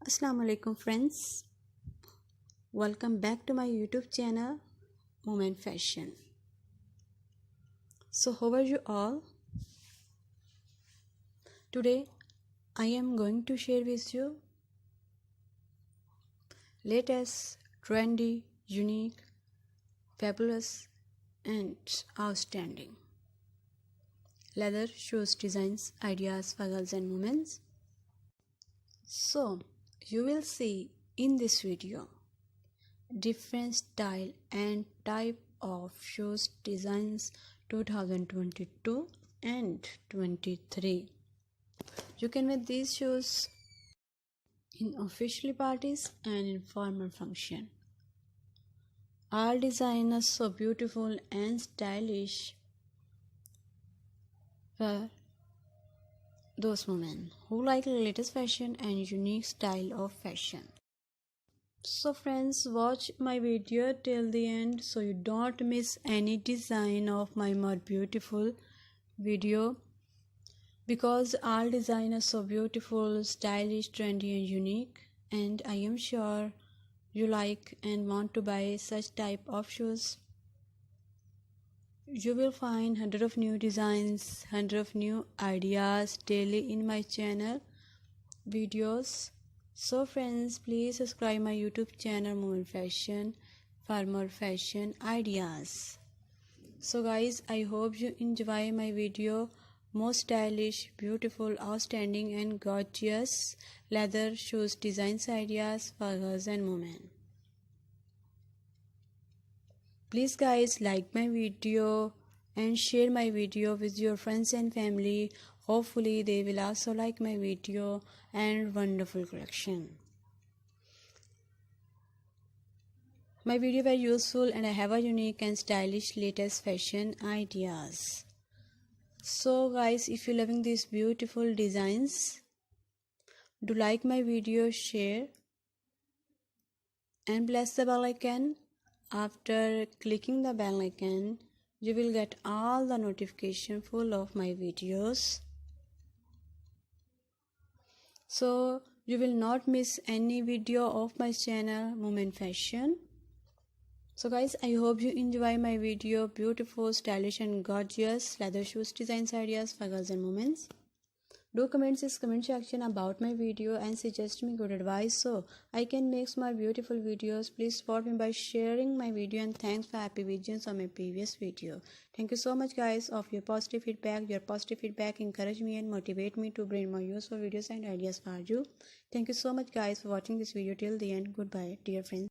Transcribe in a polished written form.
Assalamu alaikum friends, welcome back to my YouTube channel Moment Fashion. So how are you all? Today I am going to share with you latest, trendy, unique, fabulous and outstanding leather shoes designs, ideas for girls and women. So you will see in this video different style and type of shoes designs 2022 and 23. You can wear these shoes in official parties and in formal function. All designs are so beautiful and stylish for those women who like latest fashion and unique style of fashion. So friends, watch my video till the end so you don't miss any design of my more beautiful video, because all design are so beautiful, stylish, trendy and unique, and I am sure you like and want to buy such type of shoes. You will find hundreds of new designs, hundreds of new ideas daily in my channel videos. So friends, please subscribe my YouTube channel Moment Fashion for more fashion ideas. So guys, I hope you enjoy my video. Most stylish, beautiful, outstanding and gorgeous leather shoes designs ideas for girls and women. Please guys, like my video and share my video with your friends and family. Hopefully they will also like my video and wonderful collection. My video very useful and I have a unique and stylish latest fashion ideas. So guys, if you're loving these beautiful designs, do like my video, share and press the bell icon. After clicking the bell icon, you will get all the notification full of my videos, so you will not miss any video of my channel Moment Fashion. So guys, I hope you enjoy my video. Beautiful, stylish and gorgeous leather shoes designs ideas for girls and women. Do comment in comment section about my video and suggest me good advice so I can make more beautiful videos. Please support me by sharing my video and thanks for happy visions on my previous video. Thank you so much guys of your positive feedback. Your positive feedback encourage me and motivate me to bring more useful videos and ideas for you. Thank you so much guys for watching this video till the end. Goodbye dear friends.